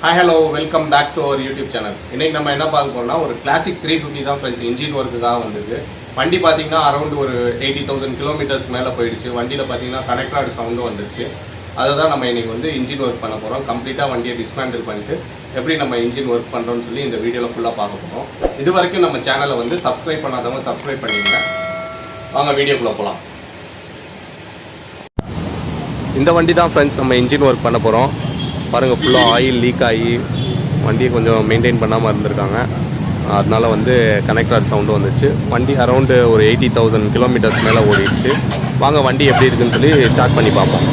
Hi hello welcome back to our YouTube channel. இன்றைக்கி நம்ம என்ன பார்க்க போகிறோம்னா ஒரு கிளாசிக் 350 தான் ஃப்ரெண்ட்ஸ் இன்ஜின் ஒர்க்குக்காக வந்திருக்கு. வண்டி பார்த்தீங்கன்னா அரௌண்ட் ஒரு 80,000 கிலோமீட்டர்ஸ் மேலே போயிடுச்சு. வண்டியில் பார்த்தீங்கன்னா கனெக்டட் சவுண்டும் வந்துடுச்சு. அதை தான் நம்ம இன்றைக்கி வந்து இன்ஜின் ஒர்க் பண்ண போகிறோம். கம்ப்ளீட்டாக வண்டியை டிஸ்மேண்டில் பண்ணிட்டு எப்படி நம்ம இன்ஜின் ஒர்க் பண்ணுறோம்னு சொல்லி இந்த வீடியோவில் ஃபுல்லாக பார்க்க போகிறோம். இது வரைக்கும் நம்ம சேனலை வந்து சப்ஸ்கிரைப் பண்ணாதவங்க சப்ஸ்கிரைப் பண்ணிடுங்க. வாங்க வீடியோக்குள்ளே போகலாம். இந்த வண்டி தான் ஃப்ரெண்ட்ஸ் நம்ம இன்ஜின் ஒர்க் பண்ண போகிறோம். பாருங்கள், ஃபுல்லாக ஆயில் லீக் ஆகி வண்டியை கொஞ்சம் மெயின்டைன் பண்ணாமல் இருந்திருக்காங்க. அதனால வந்து கனெக்டர் சவுண்டு வந்துச்சு. வண்டி அரௌண்டு ஒரு 80,000 கிலோமீட்டர்ஸ் மேலே ஓடிடுச்சு. வாங்க வண்டி எப்படி இருக்குன்னு சொல்லி ஸ்டார்ட் பண்ணி பார்ப்போம்.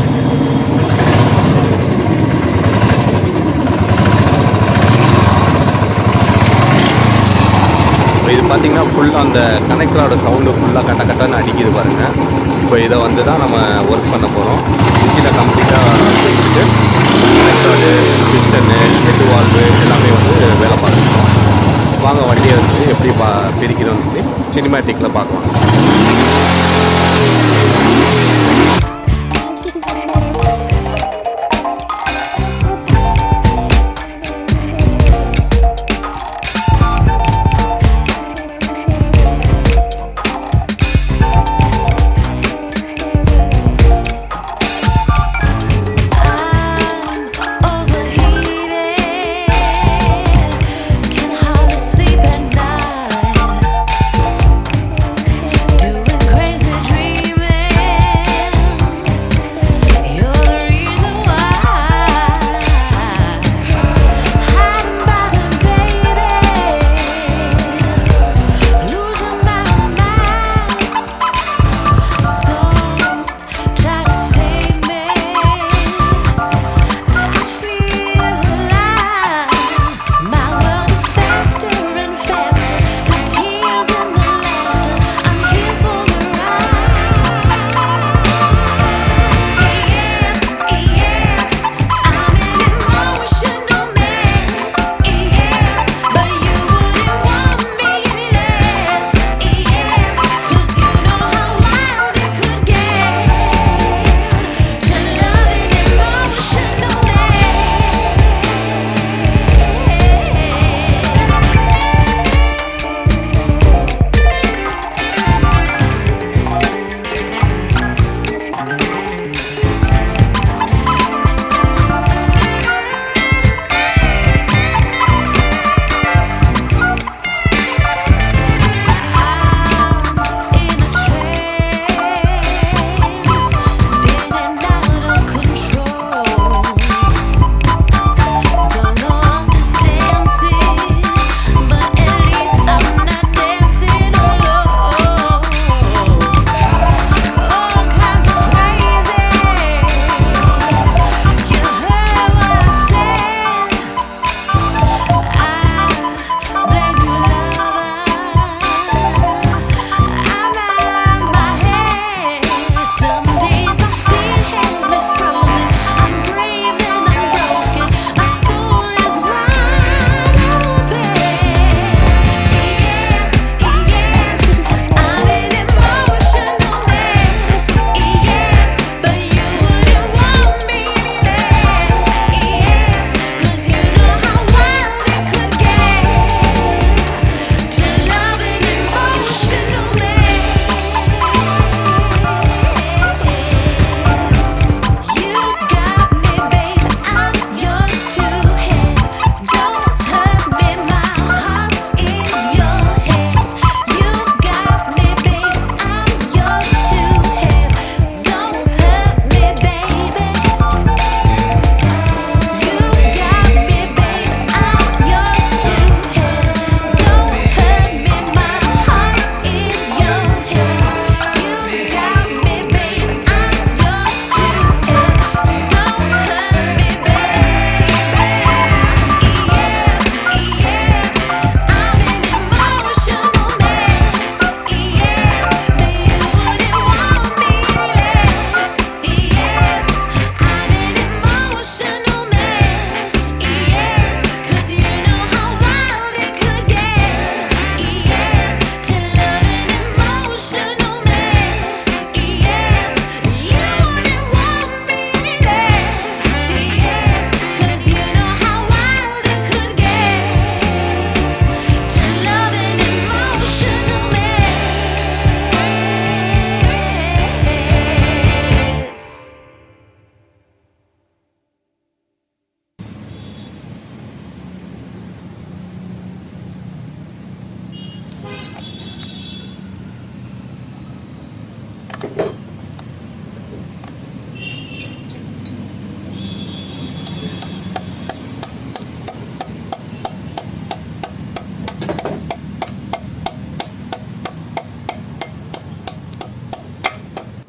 இது பார்த்திங்கன்னா ஃபுல்லாக அந்த கனெக்டரோட சவுண்டு ஃபுல்லாக கட்டன்னு அடிக்குது பாருங்கள். இப்போ இதை வந்து தான் நம்ம ஒர்க் பண்ண போகிறோம். இன்ஜினை கம்ப்ளீட்டாக வச்சுட்டு கனெக்டரு, பிஸ்டனு, ஹெட் வால்வு எல்லாமே வந்து வேலை பார்த்துருக்கோம். வாங்க வண்டியை வந்து எப்படி பிரிக்கிறோம்னு சொல்லி சினிமேட்டிக்கில் பார்க்கலாம். Doing crazy dreaming.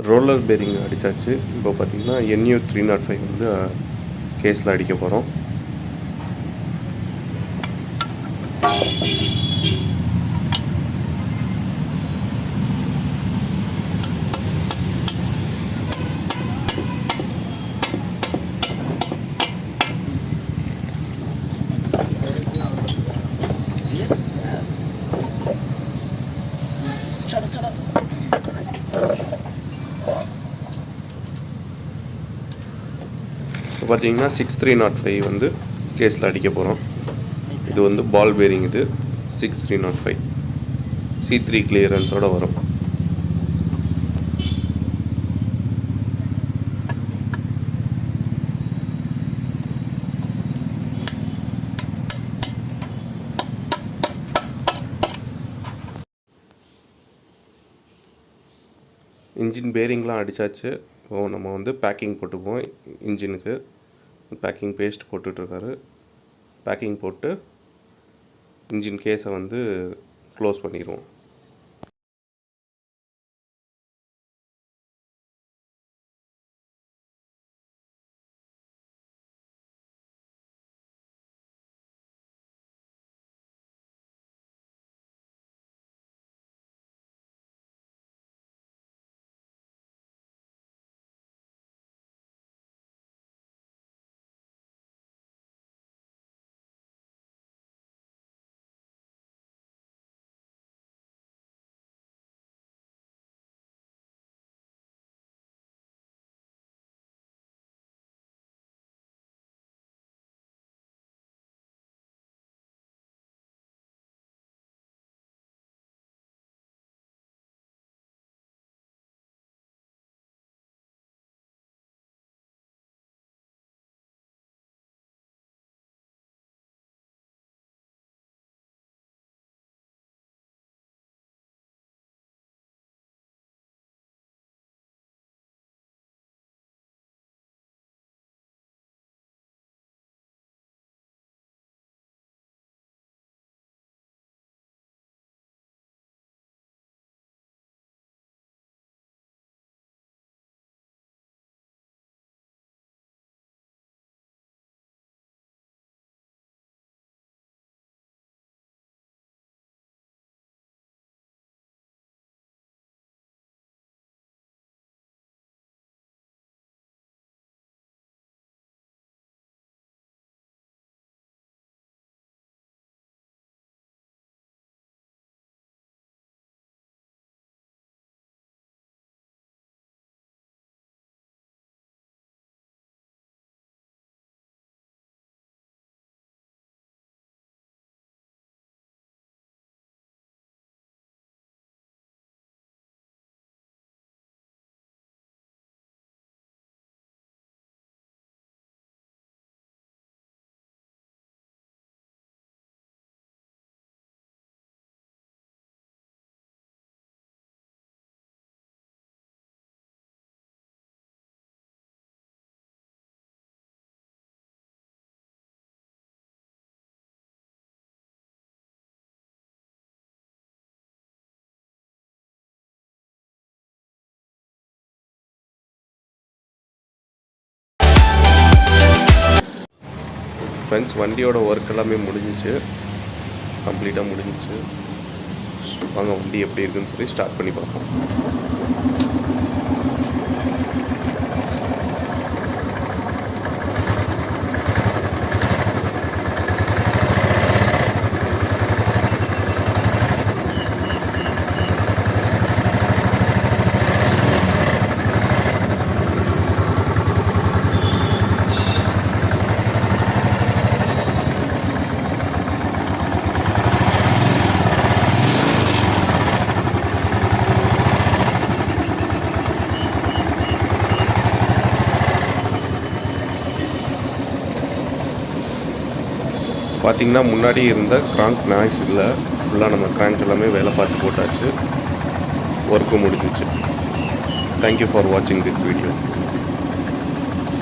Roller bearing அடித்தாச்சு. இப்போ பார்த்திங்கன்னா NU 305 வந்து கேஸில் அடிக்க போகிறோம். இப்போ பார்த்தீங்கன்னா 6305 வந்து கேஸில் அடிக்க போகிறோம். இது வந்து பால் பேரிங். இது 6305 C3 கிளியரன்ஸோடு வரும். இன்ஜின் பேரிங்லாம் அடித்தாச்சு. இப்போ நம்ம வந்து பேக்கிங் போட்டுக்குவோம். இன்ஜினுக்கு பேக்கிங் பேஸ்ட் போட்டுட்ருக்காரு. பேக்கிங் போட்டு இன்ஜின் கேஸை வந்து க்ளோஸ் பண்ணிடுவோம். ஃப்ரெண்ட்ஸ், வண்டியோட ஒர்க் எல்லாமே முடிஞ்சிச்சு, கம்ப்ளீட்டாக முடிஞ்சிச்சு. வாங்க வண்டி எப்படி இருக்குன்னு சொல்லி ஸ்டார்ட் பண்ணி பார்ப்போம். பார்த்திங்கன்னா முன்னாடி இருந்த கிராங்க் நாய்ஸ் இல்லை, ஃபுல்லாக நம்ம கிராங்க் எல்லாமே வேலை பார்த்து போட்டாச்சு, ஒர்க்கும் முடிஞ்சிச்சு. தேங்க்யூ ஃபார் வாட்சிங் திஸ் வீடியோ.